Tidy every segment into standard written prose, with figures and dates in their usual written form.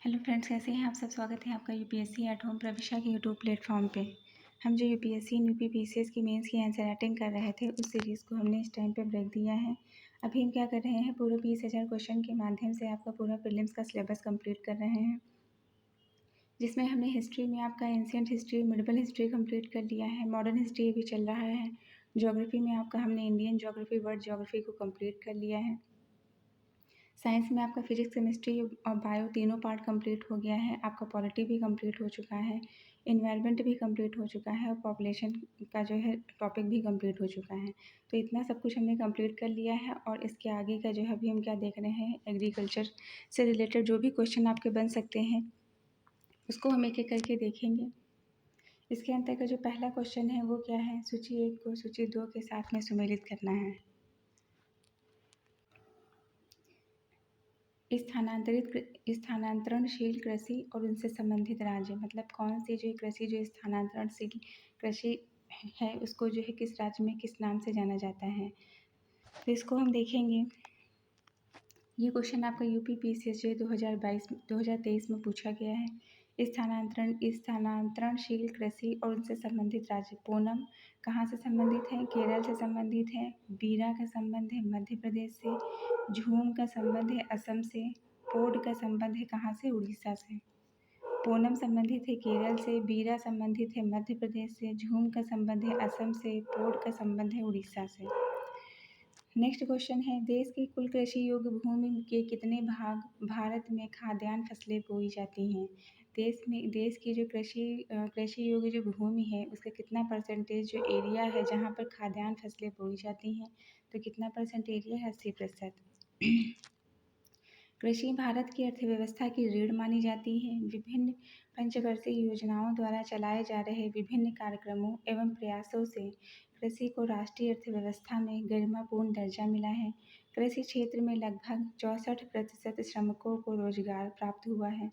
Hello friends, कैसे हैं आप सब। स्वागत है आपका यूपीएससी एट होम प्रविशा के यूट्यूब प्लेटफॉर्म पे। हम जो यूपीएससी एंड यूपी पीसीएस की मेंस की आंसर राइटिंग कर रहे थे, उस सीरीज़ को हमने इस टाइम पे ब्रेक दिया है। अभी हम क्या कर रहे हैं, पूरे 20,000 क्वेश्चन के माध्यम से आपका पूरा प्रीलिम्स का सिलेबस कंप्लीट कर रहे हैं, जिसमें हमने हिस्ट्री में आपका ancient history, medieval history complete कर लिया है। मॉडर्न हिस्ट्री भी चल रहा है। ज्योग्राफी में आपका हमने इंडियन ज्योग्राफी, वर्ल्ड ज्योग्राफी को कंप्लीट कर लिया है। साइंस में आपका फिजिक्स, केमिस्ट्री और बायो तीनों पार्ट कंप्लीट हो गया है। आपका पॉलिटी भी कंप्लीट हो चुका है, इन्वायरमेंट भी कंप्लीट हो चुका है और पॉपुलेशन का जो है टॉपिक भी कंप्लीट हो चुका है। तो इतना सब कुछ हमने कंप्लीट कर लिया है। और इसके आगे का जो है अभी हम क्या देख रहे हैं, एग्रीकल्चर से रिलेटेड जो भी क्वेश्चन आपके बन सकते हैं उसको हम एक एक करके देखेंगे। इसके अंतर का जो पहला क्वेश्चन है वो क्या है, सूची 1 को सूची 2 के साथ में सुमेलित करना है। स्थानांतरणशील कृषि और उनसे संबंधित राज्य, मतलब कौन सी जो कृषि जो स्थानांतरणशील कृषि है उसको जो है किस राज्य में किस नाम से जाना जाता है, तो इसको हम देखेंगे। ये क्वेश्चन आपका यूपी पीसीएस 2023 में पूछा गया है। स्थानांतरणशील कृषि और उनसे संबंधित राज्य, पूनम कहाँ से संबंधित है, केरल से संबंधित है। बीरा का संबंध है मध्य प्रदेश से। झूम का संबंध है असम से। पोड का संबंध है कहाँ से, उड़ीसा से। पूनम संबंधित है केरल से, बीरा संबंधित है मध्य प्रदेश से, झूम का संबंध है असम से, पोड का संबंध है उड़ीसा से। नेक्स्ट क्वेश्चन है, देश की कुल कृषि योग्य भूमि के कितने भाग भारत में खाद्यान्न फसलें बोई जाती हैं। देश की जो कृषि योग्य जो भूमि है उसका कितना परसेंटेज जो एरिया है जहाँ पर खाद्यान्न फसलें बोई जाती हैं, तो कितना परसेंट एरिया है, 80%। कृषि भारत की अर्थव्यवस्था की रीढ़ मानी जाती है। विभिन्न पंचवर्षीय योजनाओं द्वारा चलाए जा रहे विभिन्न कार्यक्रमों एवं प्रयासों से कृषि को राष्ट्रीय अर्थव्यवस्था में गरिमापूर्ण दर्जा मिला है। कृषि क्षेत्र में लगभग 64% श्रमिकों को रोजगार प्राप्त हुआ है।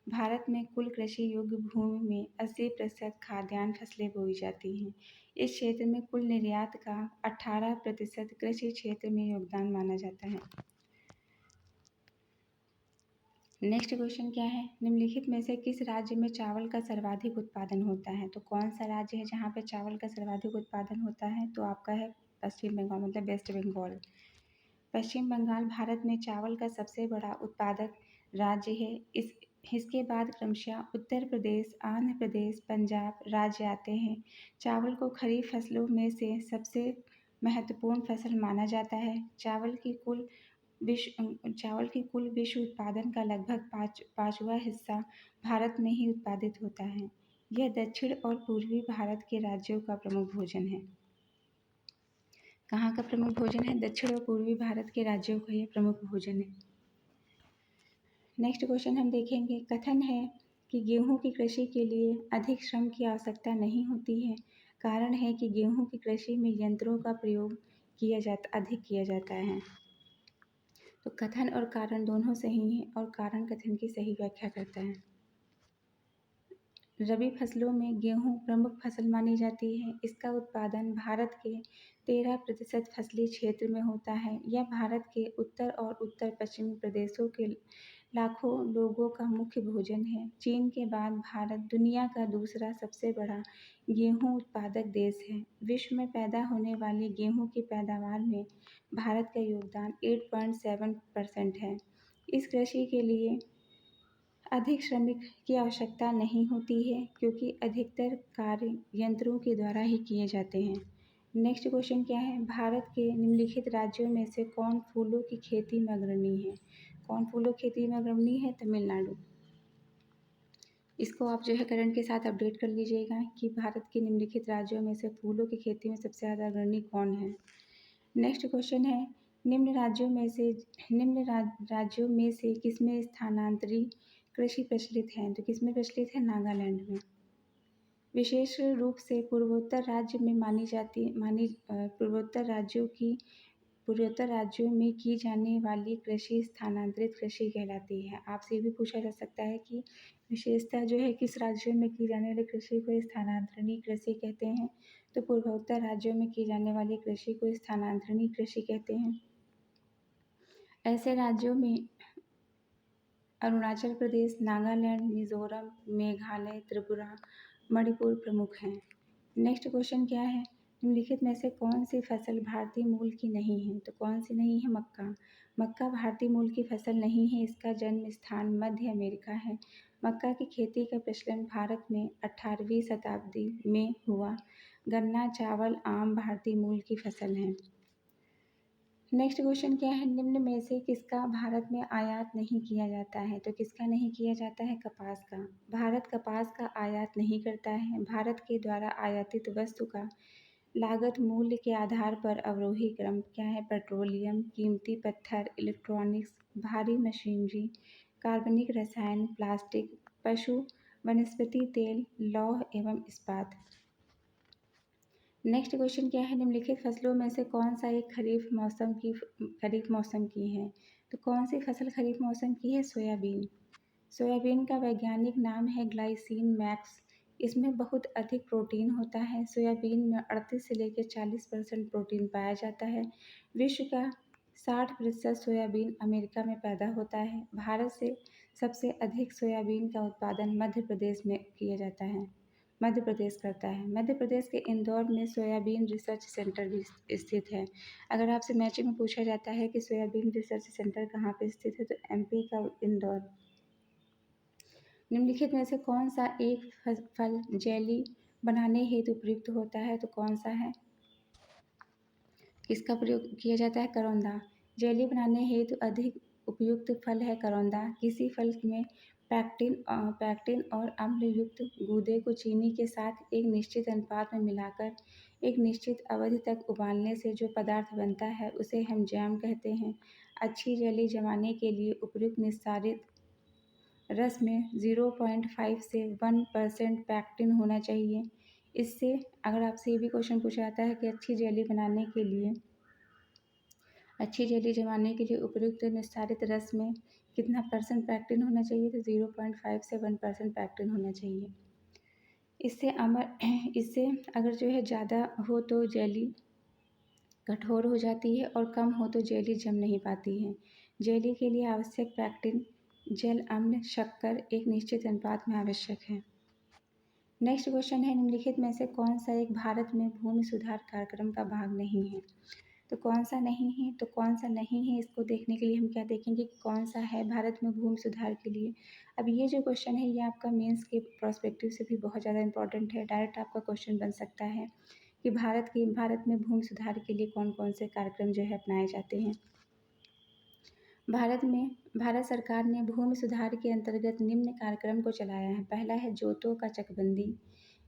भारत में कुल कृषि योग्य भूमि में 80% खाद्यान्न फसलें बोई जाती हैं। इस क्षेत्र में कुल निर्यात का 18% कृषि क्षेत्र में योगदान माना जाता है। नेक्स्ट क्वेश्चन क्या है, निम्नलिखित में से किस राज्य में चावल का सर्वाधिक उत्पादन होता है। तो कौन सा राज्य है जहाँ पे चावल का सर्वाधिक उत्पादन होता है, तो आपका है पश्चिम बंगाल, मतलब वेस्ट बंगाल। पश्चिम बंगाल भारत में चावल का सबसे बड़ा उत्पादक राज्य है। इसके बाद क्रमशः उत्तर प्रदेश, आंध्र प्रदेश, पंजाब राज्य आते हैं। चावल को खरीफ फसलों में से सबसे महत्वपूर्ण फसल माना जाता है। चावल की कुल विश्व उत्पादन का लगभग पाँचवा हिस्सा भारत में ही उत्पादित होता है। यह दक्षिण और पूर्वी भारत के राज्यों का प्रमुख भोजन है। कहाँ का प्रमुख भोजन है, दक्षिण और पूर्वी भारत के राज्यों का यह प्रमुख भोजन है। नेक्स्ट क्वेश्चन हम देखेंगे, कथन है कि गेहूं की कृषि के लिए अधिक श्रम की आवश्यकता नहीं होती है। कारण है कि गेहूं की कृषि में यंत्रों का प्रयोग अधिक किया जाता है। तो कथन और कारण दोनों सही हैं और कारण कथन की सही व्याख्या करता है। रबी फसलों में गेहूं प्रमुख फसल मानी जाती है। इसका उत्पादन भारत के 13% फसली क्षेत्र में होता है। यह भारत के उत्तर और उत्तर पश्चिमी प्रदेशों के लाखों लोगों का मुख्य भोजन है। चीन के बाद भारत दुनिया का दूसरा सबसे बड़ा गेहूं उत्पादक देश है। विश्व में पैदा होने वाली गेहूं की पैदावार में भारत का योगदान 8.7% है। इस कृषि के लिए अधिक श्रमिक की आवश्यकता नहीं होती है क्योंकि अधिकतर कार्य यंत्रों के द्वारा ही किए जाते हैं। नेक्स्ट क्वेश्चन क्या है, भारत के निम्नलिखित राज्यों में से कौन फूलों की खेती में अग्रणी है। कौन फूलों की खेती में अग्रणी है, तमिलनाडु। इसको आप जो है करंट के साथ अपडेट कर लीजिएगा कि भारत के निम्नलिखित राज्यों में से फूलों की खेती में सबसे ज़्यादा अग्रणी कौन है। नेक्स्ट क्वेश्चन है, राज्यों में से किसमें स्थानांतरी कृषि प्रचलित है। तो किसमें प्रचलित है, नागालैंड में। विशेष रूप से पूर्वोत्तर राज्यों में की जाने वाली कृषि स्थानांतरित कृषि कहलाती है। आपसे ये भी पूछा जा सकता है कि विशेषता जो है किस राज्यों में की जाने वाली कृषि को स्थानांतरणीय कृषि कहते हैं, तो पूर्वोत्तर राज्यों में की जाने वाली कृषि को स्थानांतरणीय कृषि कहते हैं। ऐसे राज्यों में अरुणाचल प्रदेश, नागालैंड, मिजोरम, मेघालय, त्रिपुरा, मणिपुर प्रमुख हैं। नेक्स्ट क्वेश्चन क्या है, निम्नलिखित में से कौन सी फसल भारतीय मूल की नहीं है? तो कौन सी नहीं है? मक्का। मक्का भारतीय मूल की फसल नहीं है, इसका जन्म स्थान मध्य अमेरिका है। मक्का की खेती का प्रचलन भारत में 18वीं शताब्दी में हुआ। गन्ना, चावल, आम भारतीय मूल की फसल हैं। नेक्स्ट क्वेश्चन क्या है, निम्न में से किसका भारत में आयात नहीं किया जाता है? तो किसका नहीं किया जाता है? कपास का। भारत कपास का आयात नहीं करता है। भारत के द्वारा आयातित वस्तु का लागत मूल्य के आधार पर अवरोही क्रम क्या है? पेट्रोलियम, कीमती पत्थर, इलेक्ट्रॉनिक्स, भारी मशीनरी, कार्बनिक रसायन, प्लास्टिक, पशु वनस्पति तेल, लौह एवं इस्पात। नेक्स्ट क्वेश्चन क्या है, निम्नलिखित फसलों में से कौन सा एक खरीफ मौसम की है? तो कौन सी फसल खरीफ मौसम की है? सोयाबीन। सोयाबीन का वैज्ञानिक नाम है ग्लाइसिन मैक्स। इसमें बहुत अधिक प्रोटीन होता है। सोयाबीन में 38 से लेकर 40% प्रोटीन पाया जाता है। विश्व का 60% सोयाबीन अमेरिका में पैदा होता है। भारत से सबसे अधिक सोयाबीन का उत्पादन मध्य प्रदेश में किया जाता है। मध्य प्रदेश करता है। मध्य प्रदेश के इंदौर में सोयाबीन रिसर्च सेंटर भी स्थित है। अगर आपसे मैचिंग में पूछा जाता है कि सोयाबीन रिसर्च सेंटर कहाँ पे स्थित है, तो एमपी का इंदौर। निम्नलिखित में से कौन सा एक फल जेली बनाने हेतु प्रयुक्त होता है? तो कौन सा है? किसका प्रयोग किया जाता है? करौंदा। जेली बनाने हेतु अधिक उपयुक्त फल है करौंदा। किसी फल में पैक्टिन और अम्ल युक्त गूदे को चीनी के साथ एक निश्चित अनुपात में मिलाकर एक निश्चित अवधि तक उबालने से जो पदार्थ बनता है उसे हम जैम कहते हैं। अच्छी जेली जमाने के लिए उपयुक्त निस्तारित रस में 0.5 से 1% पैक्टिन होना चाहिए। इससे अगर आपसे ये भी क्वेश्चन पूछा जाता है कि अच्छी जेली जमाने के लिए उपयुक्त निस्तारित रस में कितना परसेंट पैक्टिन होना चाहिए, तो 0.5 से 1% पैक्टिन होना चाहिए। इससे अगर जो है ज़्यादा हो तो जेली कठोर हो जाती है और कम हो तो जेली जम नहीं पाती है। जेली के लिए आवश्यक पैक्टिन जल, अम्ल, शक्कर एक निश्चित अनुपात में आवश्यक है। नेक्स्ट क्वेश्चन है, निम्नलिखित में से कौन सा एक भारत में भूमि सुधार कार्यक्रम का भाग नहीं है? तो कौन सा नहीं है? तो कौन सा नहीं है, इसको देखने के लिए हम क्या देखेंगे कि कौन सा है भारत में भूमि सुधार के लिए। अब ये जो क्वेश्चन है ये आपका मेंस के पर्सपेक्टिव से भी बहुत ज़्यादा इंपॉर्टेंट है। डायरेक्ट आपका क्वेश्चन बन सकता है कि भारत में भूमि सुधार के लिए कौन कौन से कार्यक्रम जो है अपनाए जाते हैं। भारत सरकार ने भूमि सुधार के अंतर्गत निम्न कार्यक्रम को चलाया है। पहला है जोतों का चकबंदी,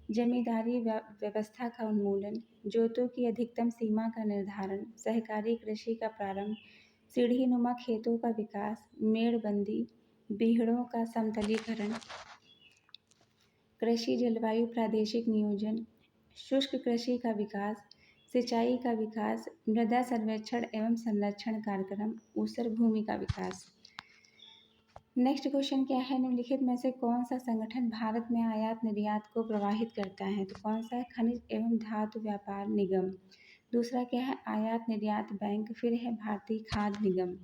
जमींदारी व्यवस्था का उन्मूलन, जोतों की अधिकतम सीमा का निर्धारण, सहकारी कृषि का प्रारंभ, सीढ़ीनुमा खेतों का विकास, मेड़बंदी, बीहड़ों का समतलीकरण, कृषि जलवायु प्रादेशिक नियोजन, शुष्क कृषि का विकास, सिंचाई का विकास, मृदा सर्वेक्षण एवं संरक्षण कार्यक्रम, ऊसर भूमि का विकास। नेक्स्ट क्वेश्चन क्या है, निम्नलिखित में से कौन सा संगठन भारत में आयात निर्यात को प्रवाहित करता है? तो कौन सा है? खनिज एवं धातु व्यापार निगम। दूसरा क्या है? आयात निर्यात बैंक। फिर है भारतीय खाद्य निगम।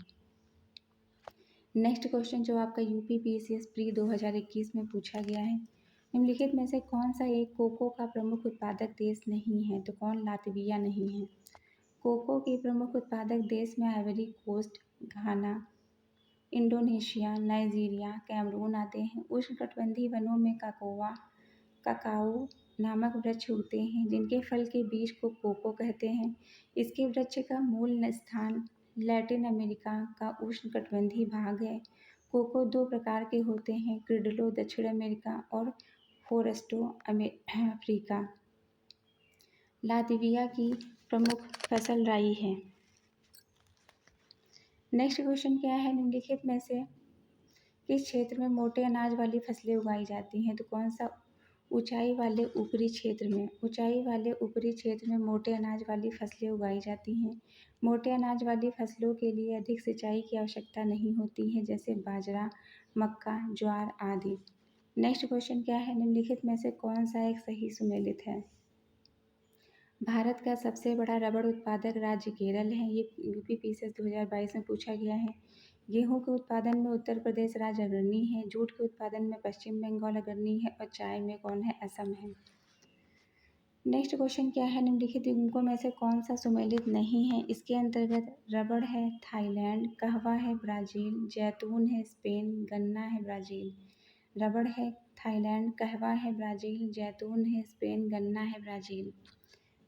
नेक्स्ट क्वेश्चन जो आपका यूपी पीसीएस प्री 2021 में पूछा गया है, निम्नलिखित में से कौन सा एक कोको का प्रमुख उत्पादक देश नहीं है? तो कौन? लातविया नहीं है। कोको के प्रमुख उत्पादक देश में आइवरी कोस्ट, घाना, इंडोनेशिया, नाइजीरिया, कैमरून आते हैं। उष्णकटिबंधीय वनों में काकाओ नामक वृक्ष उगते हैं जिनके फल के बीज को कोको कहते हैं। इसके वृक्ष का मूल स्थान लैटिन अमेरिका का उष्णकटिबंधीय भाग है। कोको दो प्रकार के होते हैं, क्रिडलो दक्षिण अमेरिका और फोरेस्टो अफ्रीका। लातविया की प्रमुख फसल राई है। नेक्स्ट क्वेश्चन क्या है, निम्नलिखित में से किस क्षेत्र में मोटे अनाज वाली फसलें उगाई जाती हैं? तो कौन सा? ऊंचाई वाले ऊपरी क्षेत्र में मोटे अनाज वाली फसलें उगाई जाती हैं। मोटे अनाज वाली फसलों के लिए अधिक सिंचाई की आवश्यकता नहीं होती है, जैसे बाजरा, मक्का, ज्वार आदि। नेक्स्ट क्वेश्चन क्या है, निम्नलिखित में से कौन सा एक सही सुमेलित है? भारत का सबसे बड़ा रबड़ उत्पादक राज्य केरल है। ये यूपी पीसीएस 2022 में पूछा गया है। गेहूं के उत्पादन में उत्तर प्रदेश राज्य अग्रणी है। जूट के उत्पादन में पश्चिम बंगाल अग्रणी है और चाय में कौन है? असम है। नेक्स्ट क्वेश्चन क्या है? निम्नलिखित युग्मकों में से कौन सा सुमेलित नहीं है? इसके अंतर्गत रबड़ है थाईलैंड, कहवा है ब्राज़ील, जैतून है स्पेन, गन्ना है ब्राज़ील। रबड़ है थाईलैंड, कहवा है ब्राज़ील, जैतून है स्पेन, गन्ना है ब्राज़ील।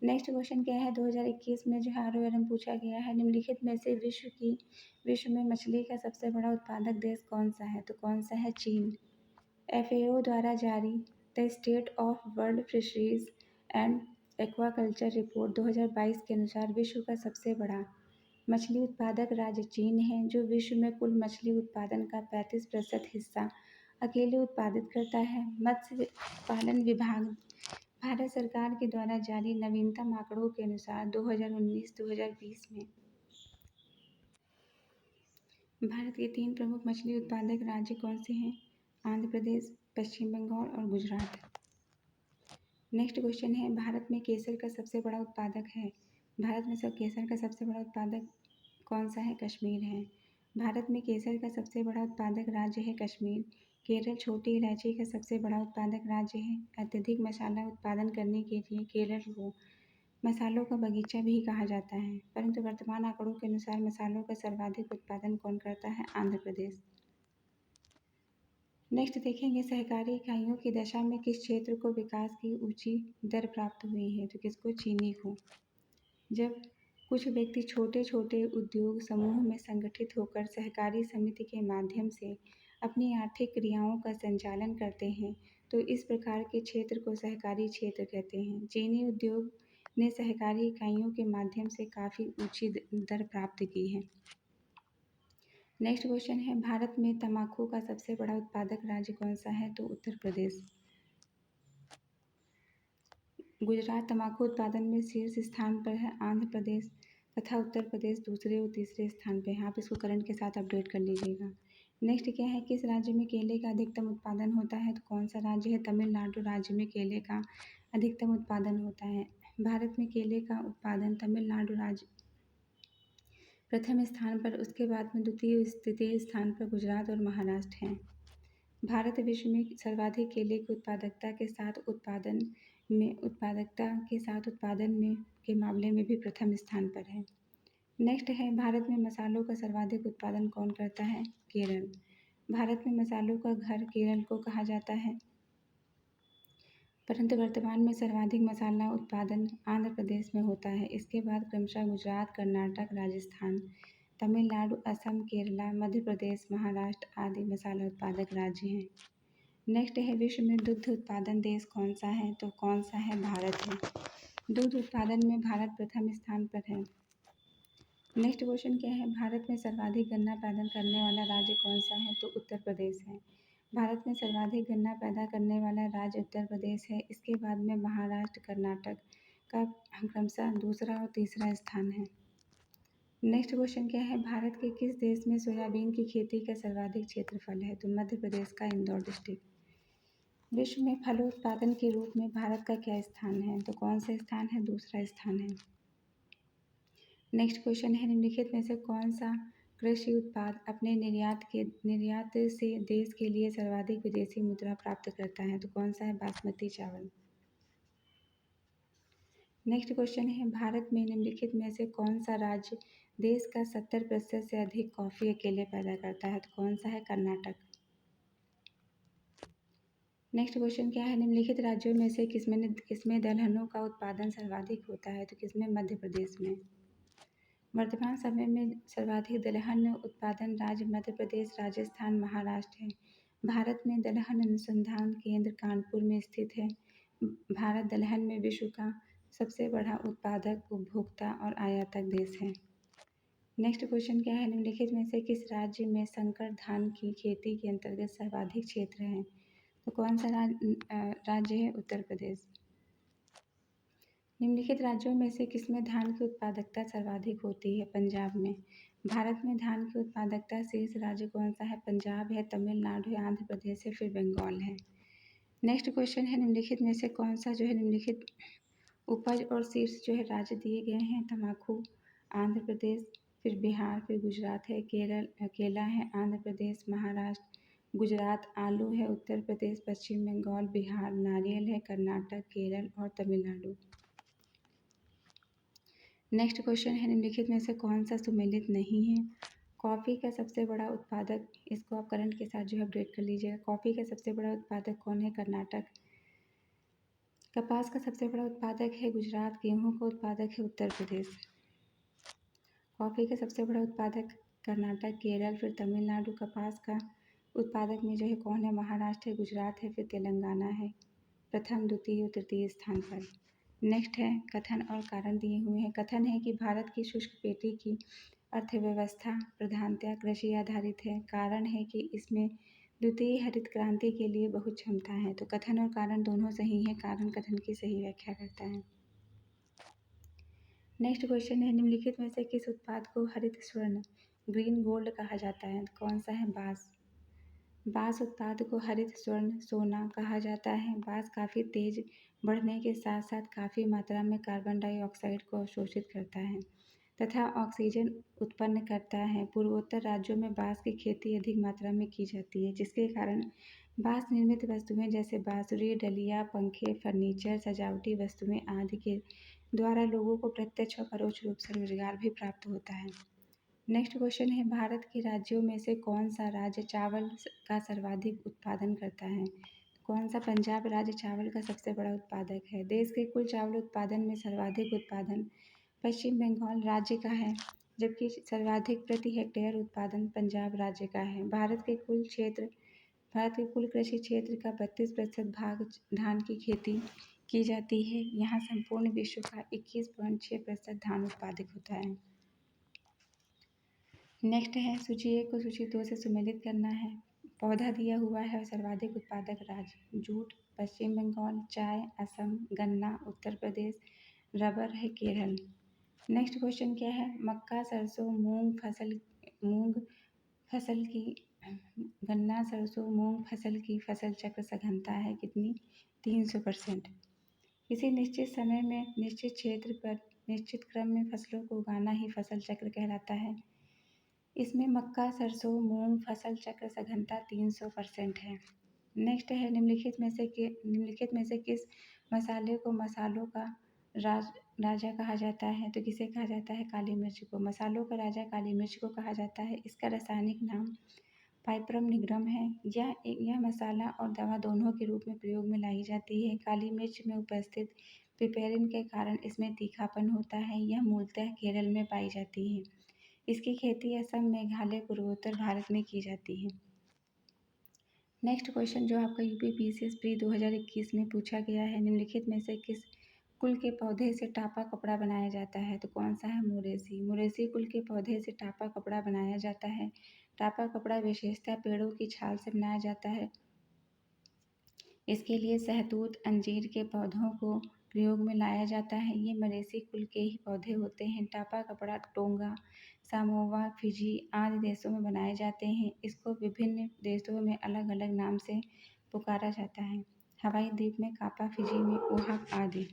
नेक्स्ट क्वेश्चन क्या है? 2021 में जो है ROLM पूछा गया है, निम्नलिखित में से विश्व में मछली का सबसे बड़ा उत्पादक देश कौन सा है? तो कौन सा है? चीन। FAO द्वारा जारी the state of world fisheries and aquaculture report 2022 के अनुसार विश्व का सबसे बड़ा मछली उत्पादक राज्य चीन है, जो विश्व में कुल मछली उत्पादन का 35% हिस्सा अकेले उत्पादित करता है। मत्स्य पालन विभाग भारत सरकार के द्वारा जारी नवीनतम आंकड़ों के अनुसार 2019-2020 में भारत के 3 प्रमुख मछली उत्पादक राज्य कौन से हैं? आंध्र प्रदेश, पश्चिम बंगाल और गुजरात। नेक्स्ट क्वेश्चन है, भारत में केसर का सबसे बड़ा उत्पादक है। भारत में केसर का सबसे बड़ा उत्पादक कौन सा है? कश्मीर है। भारत में केसर का सबसे बड़ा उत्पादक राज्य है कश्मीर। केरल छोटी इलायची का सबसे बड़ा उत्पादक राज्य है। अत्यधिक मसाला उत्पादन करने के लिए केरल को मसालों का बगीचा भी कहा जाता है, परंतु वर्तमान आंकड़ों के अनुसार मसालों का सर्वाधिक उत्पादन कौन करता है? आंध्र प्रदेश। नेक्स्ट देखेंगे, सहकारी इकाइयों की दशा में किस क्षेत्र को विकास की ऊंची दर प्राप्त हुई है? तो किसको? चीनी को। जब कुछ व्यक्ति छोटे छोटे उद्योग समूह में संगठित होकर सहकारी समिति के माध्यम से अपनी आर्थिक क्रियाओं का संचालन करते हैं, तो इस प्रकार के क्षेत्र को सहकारी क्षेत्र कहते हैं। चीनी उद्योग ने सहकारी इकाइयों के माध्यम से काफ़ी ऊंची दर प्राप्त की है। नेक्स्ट क्वेश्चन है, भारत में तंबाकू का सबसे बड़ा उत्पादक राज्य कौन सा है? तो उत्तर प्रदेश। गुजरात तंबाकू उत्पादन में शीर्ष स्थान पर है। आंध्र प्रदेश तथा उत्तर प्रदेश दूसरे और तीसरे स्थान पर है। आप इसको करंट के साथ अपडेट कर लीजिएगा। नेक्स्ट क्या है, किस राज्य में केले का अधिकतम उत्पादन होता है? तो कौन सा राज्य है? तमिलनाडु राज्य में केले का अधिकतम उत्पादन होता है। भारत में केले का उत्पादन तमिलनाडु राज्य प्रथम स्थान पर, उसके बाद में द्वितीय तृतीय स्थान पर गुजरात और महाराष्ट्र हैं। भारत विश्व में सर्वाधिक केले की उत्पादकता के साथ उत्पादन में के मामले में भी प्रथम स्थान पर है। नेक्स्ट है, भारत में मसालों का सर्वाधिक उत्पादन कौन करता है? केरल। भारत में मसालों का घर केरल को कहा जाता है, परंतु वर्तमान में सर्वाधिक मसाला उत्पादन आंध्र प्रदेश में होता है। इसके बाद क्रमशः गुजरात, कर्नाटक, राजस्थान, तमिलनाडु, असम, केरला, मध्य प्रदेश, महाराष्ट्र आदि मसाला उत्पादक राज्य हैं। नेक्स्ट है, विश्व में दुग्ध उत्पादन देश कौन सा है? तो कौन सा है? भारत है। दुग्ध उत्पादन में भारत प्रथम स्थान पर है। नेक्स्ट क्वेश्चन क्या है, भारत में सर्वाधिक गन्ना पैदा करने वाला राज्य कौन सा है? तो उत्तर प्रदेश है। भारत में सर्वाधिक गन्ना पैदा करने वाला राज्य उत्तर प्रदेश है। इसके बाद में महाराष्ट्र, कर्नाटक का क्रमशः दूसरा और तीसरा स्थान है। नेक्स्ट क्वेश्चन क्या है, भारत के किस देश में सोयाबीन की खेती का सर्वाधिक क्षेत्रफल है? तो मध्य प्रदेश का इंदौर डिस्ट्रिक्ट। विश्व में फलोत्पादन के रूप में भारत का क्या स्थान है? तो कौन सा स्थान है? दूसरा स्थान है। नेक्स्ट क्वेश्चन है, निम्नलिखित में से कौन सा कृषि उत्पाद अपने निर्यात से देश के लिए सर्वाधिक विदेशी मुद्रा प्राप्त करता है? तो कौन सा है? बासमती चावल। नेक्स्ट क्वेश्चन है, भारत में निम्नलिखित में से कौन सा राज्य देश का 70% से अधिक कॉफ़ी अकेले पैदा करता है? तो कौन सा है? कर्नाटक। नेक्स्ट क्वेश्चन क्या है, निम्नलिखित राज्यों में से किसमें दलहनों का उत्पादन सर्वाधिक होता है? तो किसमें? मध्य प्रदेश में। वर्तमान समय में सर्वाधिक दलहन उत्पादन राज्य मध्य प्रदेश, राजस्थान, महाराष्ट्र है। भारत में दलहन अनुसंधान केंद्र कानपुर में स्थित है। भारत दलहन में विश्व का सबसे बड़ा उत्पादक, उपभोक्ता और आयातक देश है। नेक्स्ट क्वेश्चन क्या है, निम्नलिखित में से किस राज्य में संकर धान की खेती के अंतर्गत सर्वाधिक क्षेत्र है? तो कौन सा राज्य है? उत्तर प्रदेश। निम्नलिखित राज्यों में से किसमें धान की उत्पादकता सर्वाधिक होती है? पंजाब में। भारत में धान की उत्पादकता शीर्ष राज्य कौन सा है? पंजाब है, तमिलनाडु है, आंध्र प्रदेश है, फिर बंगाल है। नेक्स्ट क्वेश्चन है, निम्नलिखित में से कौन सा जो है निम्नलिखित उपज और शीर्ष जो है राज्य दिए गए हैं? तम्बाकू, आंध्र प्रदेश, फिर बिहार, फिर गुजरात है, केरल केला है, आंध्र प्रदेश, महाराष्ट्र, गुजरात आलू है, उत्तर प्रदेश, पश्चिम बंगाल, बिहार नारियल है, कर्नाटक, केरल और तमिलनाडु। नेक्स्ट क्वेश्चन है निम्नलिखित में से कौन सा सुमेलित नहीं है? कॉफ़ी का सबसे बड़ा उत्पादक, इसको आप करंट के साथ जो है अपडेट कर लीजिएगा। कॉफ़ी का सबसे बड़ा उत्पादक कौन है? कर्नाटक। कपास का सबसे बड़ा उत्पादक है गुजरात। गेहूं का उत्पादक है उत्तर प्रदेश। कॉफ़ी का सबसे बड़ा उत्पादक कर्नाटक, केरल, फिर तमिलनाडु। कपास का उत्पादक में जो है कौन है? महाराष्ट्र है, गुजरात है, फिर तेलंगाना है प्रथम, द्वितीय और तृतीय स्थान पर। नेक्स्ट है कथन और कारण दिए हुए हैं। कथन है कि भारत की शुष्क पेटी की अर्थव्यवस्था प्रधानतः कृषि आधारित है। कारण है कि इसमें द्वितीय हरित क्रांति के लिए बहुत क्षमता है। तो कथन और कारण दोनों सही है। कारण कथन की सही व्याख्या करता है। नेक्स्ट क्वेश्चन है निम्नलिखित में से किस उत्पाद को हरित स्वर्ण ग्रीन गोल्ड कहा जाता है? कौन सा है? बांस। बांस उत्पाद को हरित स्वर्ण सोना कहा जाता है। बांस काफ़ी तेज बढ़ने के साथ साथ काफ़ी मात्रा में कार्बन डाइऑक्साइड को अवशोषित करता है तथा ऑक्सीजन उत्पन्न करता है। पूर्वोत्तर राज्यों में बांस की खेती अधिक मात्रा में की जाती है, जिसके कारण बांस निर्मित वस्तुएं जैसे बांसुरी, डलिया, पंखे, फर्नीचर, सजावटी वस्तुएं आदि के द्वारा लोगों को प्रत्यक्ष और परोक्ष रूप से रोजगार भी प्राप्त होता है। नेक्स्ट क्वेश्चन है भारत के राज्यों में से कौन सा राज्य चावल का सर्वाधिक उत्पादन करता है? कौन सा? पंजाब राज्य चावल का सबसे बड़ा उत्पादक है। देश के कुल चावल उत्पादन में सर्वाधिक उत्पादन पश्चिम बंगाल राज्य का है, जबकि सर्वाधिक प्रति हेक्टेयर उत्पादन पंजाब राज्य का है। भारत के कुल कृषि क्षेत्र का 32% भाग धान की खेती की जाती है। यहाँ संपूर्ण विश्व का 21.6% धान उत्पादित होता है। नेक्स्ट है सूची 1 को सूची 2 से सुमेलित करना है। पौधा दिया हुआ है और सर्वाधिक उत्पादक राज्य जूट पश्चिम बंगाल, चाय असम, गन्ना उत्तर प्रदेश, रबर है केरल। नेक्स्ट क्वेश्चन क्या है? मक्का, सरसों, मूंग फसल की गन्ना, सरसों, मूंग फसल की फसल चक्र सघनता है कितनी? 300%। किसी निश्चित समय में निश्चित क्षेत्र पर निश्चित क्रम में फसलों को उगाना ही फसल चक्र कहलाता है। इसमें मक्का, सरसों, मूंग फसल चक्र सघनता 300% है। नेक्स्ट है निम्नलिखित में से किस मसाले को मसालों का राजा कहा जाता है? तो किसे कहा जाता है? काली मिर्च को। मसालों का राजा काली मिर्च को कहा जाता है। इसका रासायनिक नाम पाइपरम निग्रम है। यह मसाला और दवा दोनों के रूप में प्रयोग में लाई जाती है। काली मिर्च में उपस्थित पिपेरिन के कारण इसमें तीखापन होता है। यह मूलतः केरल में पाई जाती है। इसकी खेती असम, मेघालय, पूर्वोत्तर भारत में की जाती है। नेक्स्ट क्वेश्चन जो आपका यूपीपीसीएस प्री 2021 में पूछा गया है, निम्नलिखित में से किस कुल के पौधे से टापा कपड़ा बनाया जाता है? तो कौन सा है? मोरेसी। मोरेसी कुल के पौधे से टापा कपड़ा बनाया जाता है। टापा कपड़ा विशेषतः पेड़ों की छाल से बनाया जाता है। इसके लिए सहतूत, अंजीर के पौधों को प्रयोग में लाया जाता है। ये मरेसी कुल के ही पौधे होते हैं। टापा कपड़ा टोंगा, सामोआ, फिजी आदि देशों में बनाए जाते हैं। इसको विभिन्न देशों में अलग अलग नाम से पुकारा जाता है। हवाई द्वीप में कापा, फिजी में ओहाक आदि।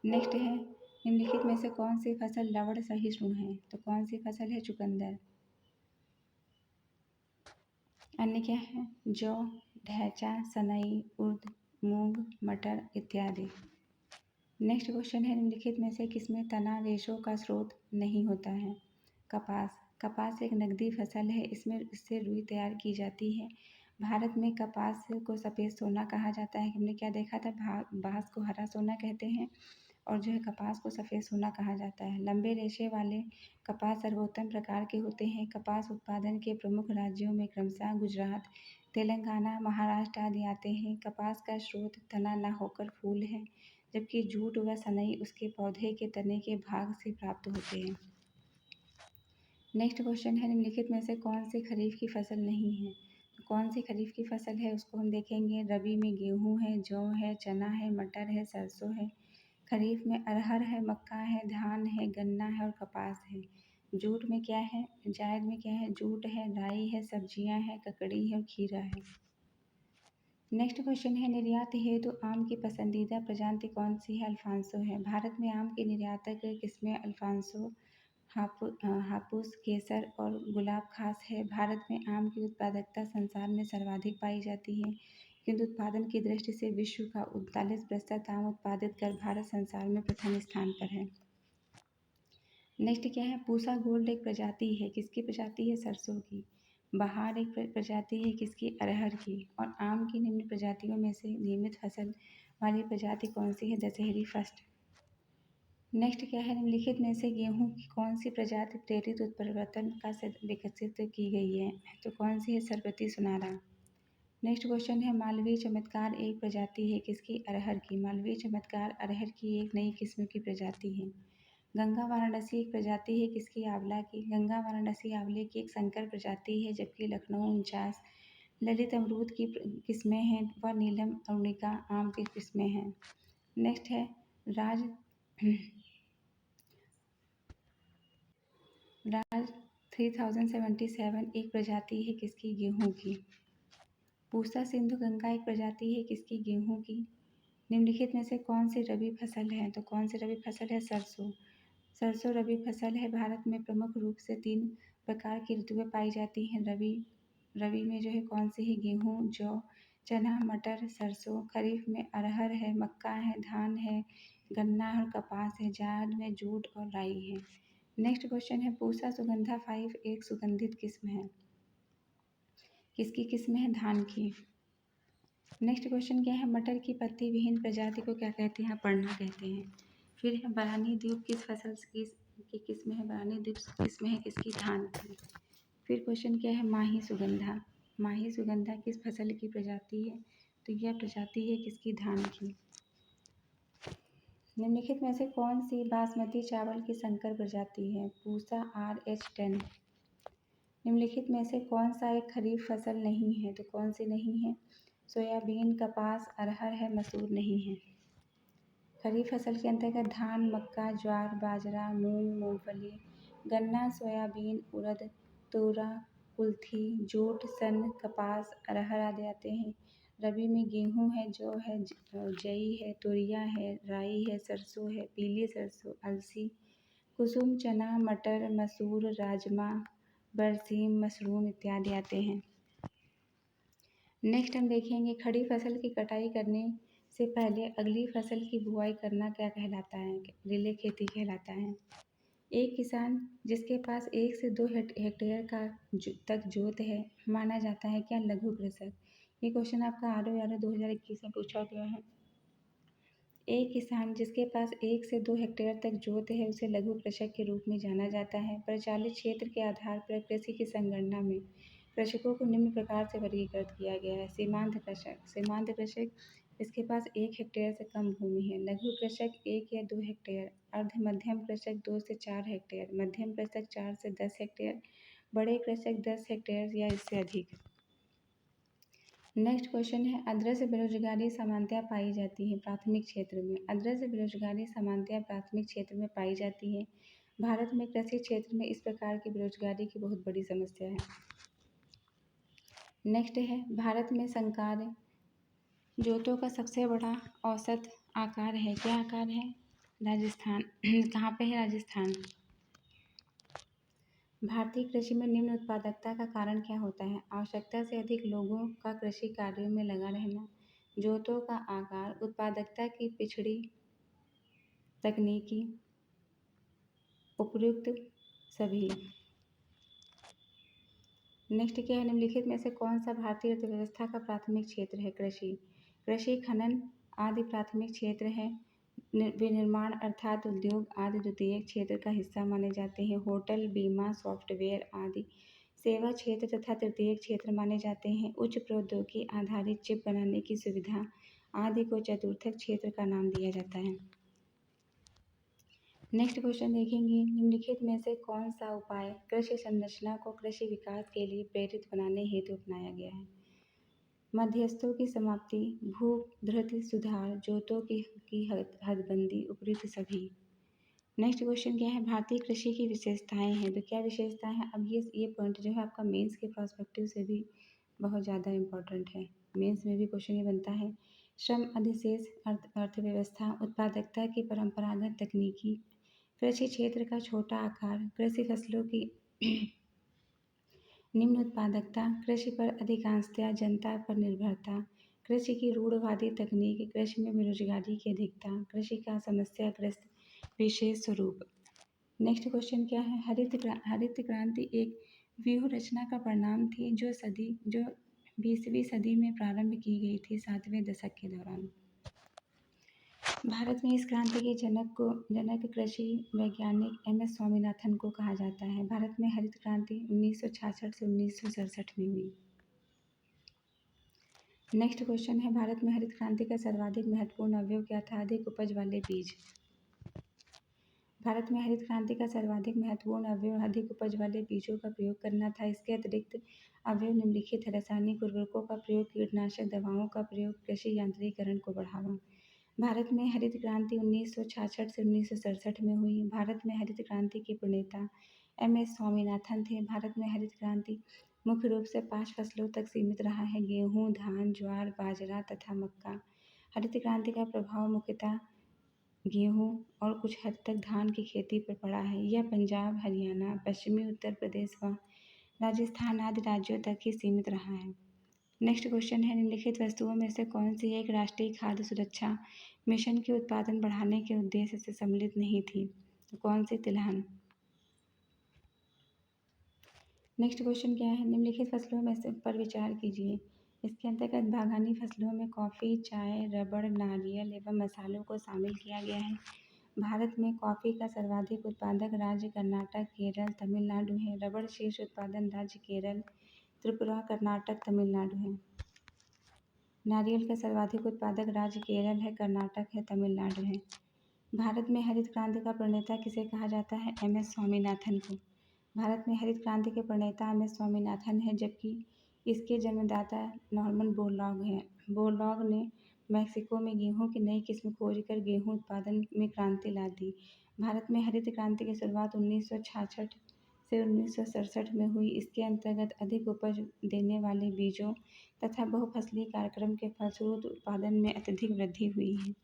नेक्स्ट है निम्नलिखित में से कौन सी फसल लवण सहिष्णु है? तो कौन सी फसल है? चुकंदर। अन्य क्या है? जौ, ढैंचा, सनई, उर्द, मूंग, मटर इत्यादि। नेक्स्ट क्वेश्चन है निम्नलिखित में से किसमें तना रेशों का स्रोत नहीं होता है? कपास। कपास एक नकदी फसल है। इससे रुई तैयार की जाती है। भारत में कपास को सफ़ेद सोना कहा जाता है। हमने क्या देखा था? बांस को हरा सोना कहते हैं और जो है कपास को सफ़ेद सोना कहा जाता है। लंबे रेशे वाले कपास सर्वोत्तम प्रकार के होते हैं। कपास उत्पादन के प्रमुख राज्यों में क्रमशः गुजरात, तेलंगाना, महाराष्ट्र आदि आते हैं। कपास का स्रोत तना न होकर फूल है, जबकि जूट व सनई उसके पौधे के तने के भाग से प्राप्त होते हैं। नेक्स्ट क्वेश्चन है निम्नलिखित में से कौन सी खरीफ की फसल नहीं है? कौन सी खरीफ की फसल है उसको हम देखेंगे। रबी में गेहूँ है, जौ है, चना है, मटर है, सरसों है। खरीफ में अरहर है, मक्का है, धान है, गन्ना है और कपास है। जूट में क्या है? जायद में क्या है? जूट है, राई है, सब्जियां है, ककड़ी है और खीरा है। नेक्स्ट क्वेश्चन है निर्यात हेतु आम की पसंदीदा प्रजाति कौन सी है? अल्फांसो है। भारत में आम के निर्यातक किस्में अल्फांसो, हापुस, केसर और गुलाब खास है। भारत में आम की उत्पादकता संसार में सर्वाधिक पाई जाती है, किंतु उत्पादन की दृष्टि से विश्व का 39% आम उत्पादित कर भारत संसार में प्रथम स्थान पर है। नेक्स्ट क्या है, पूसा गोल्ड एक प्रजाति है, किसकी प्रजाति है, सरसों की। बहार एक प्रजाति है, किसकी, अरहर की। और आम की निम्न प्रजातियों में से नियमित फसल वाली प्रजाति कौन सी है, दशहरी फर्स्ट। नेक्स्ट क्या है, निम्नलिखित में से गेहूं की कौन सी प्रजाति प्रेरित उत्परिवर्तन का विकसित की गई है, तो कौन सी है, सरबती सुनारा। नेक्स्ट क्वेश्चन है, मालवीय चमत्कार एक प्रजाति है, किसकी, अरहर की। मालवीय चमत्कार अरहर की एक नई किस्म की प्रजाति है। गंगा वाराणसी एक प्रजाति है, किसकी, आंवला की। गंगा वाराणसी आंवले की एक संकर प्रजाति है, जबकि लखनऊ 49 ललित अमरूद की किस्में हैं व नीलम अरुणिका आम की किस्में हैं। नेक्स्ट है, राज 3077 एक प्रजाति है, किसकी, गेहूं की। पूसा सिंधु गंगा एक प्रजाति है, किसकी, गेहूं की। निम्नलिखित में से कौन सी रबी फसल है, तो कौन सी रबी फसल है, सरसों। सरसों रबी फसल है। भारत में प्रमुख रूप से 3 प्रकार की ऋतुएं पाई जाती हैं। रबी में जो है कौन सी है, गेहूँ, जौ, चना, मटर, सरसों। खरीफ में अरहर है, मक्का है, धान है, गन्ना और कपास है। जायद में जूट और राई है। नेक्स्ट क्वेश्चन है, पूसा सुगंधा 5 एक सुगंधित किस्म है, किसकी किस्म है, धान की। नेक्स्ट क्वेश्चन क्या है, मटर की पत्ती विहीन प्रजाति को क्या कहते हैं, पढ़ना कहते हैं। फिर है, बरानी द्वीप किस फसल की किस्म है, बरानी द्वीप किस्म है, किसकी, धान की। फिर क्वेश्चन क्या है, माही सुगंधा। माही सुगंधा किस फसल की प्रजाति है, तो यह प्रजाति है, किसकी, धान की। निम्नलिखित में से कौन सी बासमती चावल की संकर प्रजाति है, पूसा RH10। निम्नलिखित में से कौन सा एक खरीफ फसल नहीं है, तो कौन सी नहीं है, सोयाबीन, कपास, अरहर है, मसूर नहीं है। खरीफ फसल के अंतर्गत धान, मक्का, ज्वार, बाजरा, मूंग, मूंगफली, गन्ना, सोयाबीन, उड़द, तोरा, कुल्थी, जूट, सन, कपास, अरहर आदि आते हैं। रबी में गेहूं है, जौ है, जई है, तुरिया है, राई है, सरसों है, पीली सरसों, अलसी, कुसुम, चना, मटर, मसूर, राजमा, बरसीम, मशरूम इत्यादि आते हैं। नेक्स्ट हम देखेंगे, खड़ी फसल की कटाई करने से पहले अगली फसल की बुआई करना क्या कहलाता है, रिले खेती कहलाता है। एक किसान जिसके पास 1 से 2 हेक्टेयर का तक जोत है माना जाता है क्या, लघु कृषक। ये क्वेश्चन आपका RO 2021 में पूछा गया है। एक किसान जिसके पास 1 से 2 हेक्टेयर तक जोत है उसे लघु कृषक के रूप में जाना जाता है। प्रचलित क्षेत्र के आधार पर कृषि की संगणना में कृषकों को निम्न प्रकार से वर्गीकृत किया गया है। सीमांत कृषक, सीमांत कृषक इसके पास 1 हेक्टेयर से कम भूमि है। लघु कृषक 1 या 2 हेक्टेयर। अर्ध मध्यम कृषक 2 से 4 हेक्टेयर। मध्यम कृषक 4 से 10 हेक्टेयर। बड़े कृषक 10 हेक्टेयर या इससे अधिक। नेक्स्ट क्वेश्चन है, अदृश्य बेरोजगारी सामान्यतः पाई जाती है प्राथमिक क्षेत्र में। अदृश्य बेरोजगारी सामान्यतः प्राथमिक क्षेत्र में पाई जाती है। भारत में कृषि क्षेत्र में इस प्रकार की बेरोजगारी की बहुत बड़ी समस्या है। नेक्स्ट है, भारत में संकर जोतों का सबसे बड़ा औसत आकार है, क्या आकार है, राजस्थान। कहाँ पे है, राजस्थान। भारतीय कृषि में निम्न उत्पादकता का कारण क्या होता है, आवश्यकता से अधिक लोगों का कृषि कार्यों में लगा रहना, जोतों का आकार, उत्पादकता की पिछड़ी, तकनीकी, उपयुक्त सभी। नेक्स्ट क्या है, निम्नलिखित में से कौन सा भारतीय अर्थव्यवस्था का प्राथमिक क्षेत्र है, कृषि। कृषि, खनन आदि प्राथमिक क्षेत्र है। विनिर्माण अर्थात उद्योग आदि द्वितीय क्षेत्र का हिस्सा माने जाते हैं। होटल, बीमा, सॉफ्टवेयर आदि सेवा क्षेत्र तथा तृतीय क्षेत्र माने जाते हैं। उच्च प्रौद्योगिकी आधारित चिप बनाने की सुविधा आदि को चतुर्थक क्षेत्र का नाम दिया जाता है। नेक्स्ट क्वेश्चन देखेंगे, निम्नलिखित में से कौन सा उपाय कृषि संरचना को कृषि विकास के लिए प्रेरित बनाने हेतु अपनाया गया है। मध्यस्थों की समाप्ति, भूधृति सुधार, जोतों की हदबंदी, उपयुक्त सभी। नेक्स्ट क्वेश्चन क्या है, भारतीय कृषि की विशेषताएं हैं, तो क्या विशेषताएं हैं। अब ये पॉइंट जो है आपका मेंस के पर्सपेक्टिव से भी बहुत ज़्यादा इम्पोर्टेंट है। मेंस में भी क्वेश्चन ये बनता है, श्रम अधिशेष, अर्थव्यवस्था, उत्पादकता की परंपरागत तकनीकी, कृषि क्षेत्र का छोटा आकार, कृषि फसलों की निम्न उत्पादकता, कृषि पर अधिकांशतया जनता पर निर्भरता, कृषि की रूढ़वादी तकनीक, कृषि में बेरोजगारी की अधिकता, कृषि का समस्याग्रस्त विशेष स्वरूप। नेक्स्ट क्वेश्चन क्या है? हरित क्रांति एक व्यूह रचना का परिणाम थी जो 20वीं सदी में प्रारंभ की गई थी 7वें दशक के दौरान। भारत में इस क्रांति के जनक कृषि वैज्ञानिक एम.एस. स्वामीनाथन को कहा जाता है। भारत में हरित क्रांति 1966 से 1967 में हुई। नेक्स्ट क्वेश्चन है, भारत में हरित क्रांति का सर्वाधिक महत्वपूर्ण अवयव क्या था? अधिक उपज वाले बीज। भारत में हरित क्रांति का सर्वाधिक महत्वपूर्ण अवयव अधिक उपज वाले बीजों का प्रयोग करना था। इसके अतिरिक्त अवयव निम्नलिखित है: रासायनिक उर्वरकों का प्रयोग, कीटनाशक दवाओं का प्रयोग, कृषि यांत्रिकीकरण को बढ़ावा। भारत में हरित क्रांति 1966 से 1967 में हुई। भारत में हरित क्रांति के प्रणेता एम.एस. स्वामीनाथन थे। भारत में हरित क्रांति मुख्य रूप से 5 फसलों तक सीमित रहा है: गेहूँ, धान, ज्वार, बाजरा तथा मक्का। हरित क्रांति का प्रभाव मुख्यतः गेहूँ और कुछ हद तक धान की खेती पर पड़ा है। यह पंजाब, हरियाणा, पश्चिमी उत्तर प्रदेश व राजस्थान आदि राज्यों तक ही सीमित रहा है। नेक्स्ट क्वेश्चन है, निम्नलिखित वस्तुओं में से कौन सी एक राष्ट्रीय खाद्य सुरक्षा मिशन के उत्पादन बढ़ाने के उद्देश्य से सम्मिलित नहीं थी? तो कौन सी? तिलहन। नेक्स्ट क्वेश्चन क्या है? निम्नलिखित फसलों में से पर विचार कीजिए। इसके अंतर्गत बागानी फसलों में कॉफ़ी, चाय, रबड़, नारियल एवं मसालों को शामिल किया गया है। भारत में कॉफ़ी का सर्वाधिक उत्पादक राज्य कर्नाटक, केरल, तमिलनाडु है। रबड़ शीर्ष उत्पादन राज्य केरल, त्रिपुरा, कर्नाटक, तमिलनाडु है। नारियल का सर्वाधिक उत्पादक राज्य केरल है, कर्नाटक है, तमिलनाडु है। भारत में हरित क्रांति का प्रणेता किसे कहा जाता है? एम.एस. स्वामीनाथन को। भारत में हरित क्रांति के प्रणेता एम.एस. स्वामीनाथन है, जबकि इसके जन्मदाता नॉर्मन बोरलॉग हैं। बोरलॉग ने मैक्सिको में गेहूं की नई किस्म खोजकर गेहूं उत्पादन में क्रांति ला दी। भारत में हरित क्रांति की शुरुआत 1966 से 1967 में हुई। इसके अंतर्गत अधिक उपज देने वाले बीजों तथा बहुफसली कार्यक्रम के फलस्वरूप उत्पादन में अत्यधिक वृद्धि हुई है।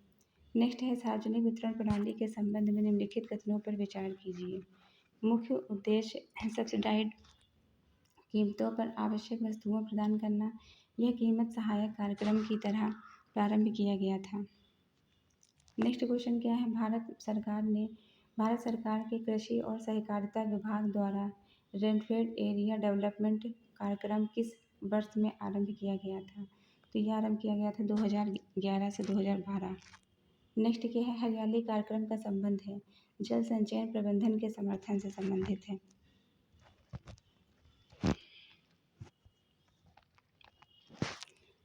नेक्स्ट है, सार्वजनिक वितरण प्रणाली के संबंध में निम्नलिखित कथनों पर विचार कीजिए। मुख्य उद्देश्य सब्सिडाइज्ड कीमतों पर आवश्यक वस्तुओं प्रदान करना। यह कीमत सहायक कार्यक्रम की तरह प्रारंभ किया गया था। नेक्स्ट क्वेश्चन क्या है? भारत सरकार के कृषि और सहकारिता विभाग द्वारा रेनफेड एरिया डेवलपमेंट कार्यक्रम किस वर्ष में आरंभ किया गया था? तो यह आरंभ किया गया था 2011 से 2012। नेक्स्ट क्या है? हरियाली कार्यक्रम का संबंध है जल संचयन प्रबंधन के समर्थन से संबंधित है।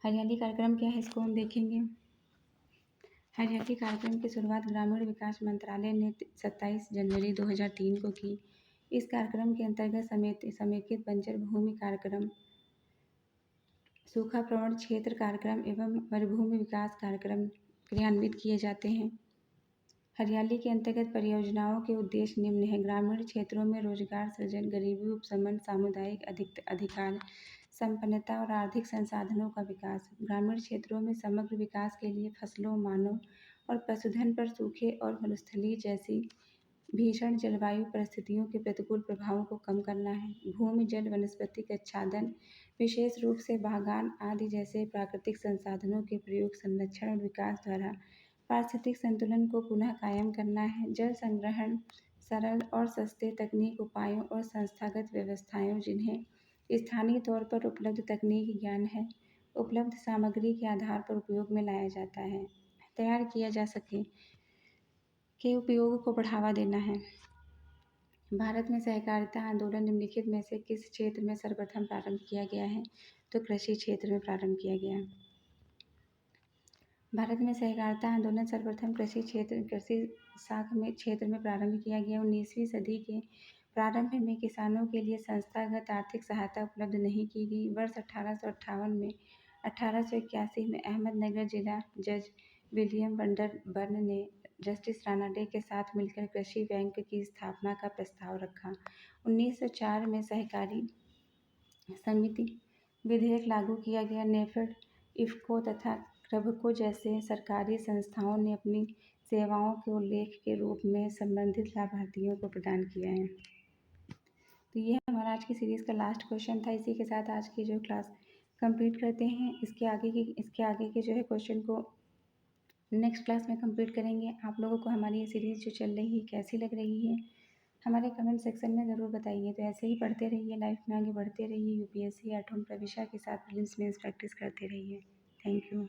हरियाली कार्यक्रम क्या है, इसको हम देखेंगे। हरियाली कार्यक्रम की शुरुआत ग्रामीण विकास मंत्रालय ने 27 जनवरी 2003 को की। इस कार्यक्रम के अंतर्गत समेकित बंजर भूमि कार्यक्रम, सूखा प्रवण क्षेत्र कार्यक्रम एवं मरुभूमि विकास कार्यक्रम क्रियान्वित किए जाते हैं। हरियाली के अंतर्गत परियोजनाओं के उद्देश्य निम्न हैं: ग्रामीण क्षेत्रों में रोजगार सृजन, गरीबी उपशमन, सामुदायिक अधिकार संपन्नता और आर्थिक संसाधनों का विकास। ग्रामीण क्षेत्रों में समग्र विकास के लिए फसलों, मानव और पशुधन पर सूखे और मरुस्थलीय जैसी भीषण जलवायु परिस्थितियों के प्रतिकूल प्रभावों को कम करना है। भूमि, जल, वनस्पतिक आच्छादन, विशेष रूप से बागान आदि जैसे प्राकृतिक संसाधनों के प्रयोग, संरक्षण और विकास द्वारा पारिस्थितिक संतुलन को पुनः कायम करना है। जल संग्रहण, सरल और सस्ते तकनीक उपायों और संस्थागत व्यवस्थाएं जिन्हें स्थानीय तौर पर उपलब्ध तकनीक ज्ञान है, उपलब्ध सामग्री के आधार पर उपयोग में लाया जाता है, तैयार किया जा सके के उपयोग को बढ़ावा देना है। भारत में सहकारिता आंदोलन निम्नलिखित में से किस क्षेत्र में सर्वप्रथम प्रारंभ किया गया है? तो कृषि क्षेत्र में प्रारंभ किया गया। भारत में सहकारिता आंदोलन सर्वप्रथम कृषि क्षेत्र में प्रारंभ किया गया। 19वीं सदी के प्रारंभ में किसानों के लिए संस्थागत आर्थिक सहायता उपलब्ध नहीं की गई। वर्ष 1881 में अहमदनगर जिला जज विलियम वंडरबर्न ने जस्टिस रानाडे के साथ मिलकर कृषि बैंक की स्थापना का प्रस्ताव रखा। 1904 में सहकारी समिति विधेयक लागू किया गया। नेफेड, इफ़को तथा क्रेभको जैसे सरकारी संस्थाओं ने अपनी सेवाओं के उल्लेख के रूप में संबंधित लाभार्थियों को प्रदान किया है। तो ये हमारा आज की सीरीज़ का लास्ट क्वेश्चन था। इसी के साथ आज की जो क्लास कंप्लीट करते हैं। इसके आगे के जो है क्वेश्चन को नेक्स्ट क्लास में कंप्लीट करेंगे। आप लोगों को हमारी ये सीरीज़ जो चल रही है कैसी लग रही है, हमारे कमेंट सेक्शन में ज़रूर बताइए। तो ऐसे ही पढ़ते रहिए, लाइफ में आगे बढ़ते रहिए, यूपीएससी 8वीं प्रविष्टा के साथ प्रीलिम्स मेंस प्रैक्टिस करते रहिए। Thank you.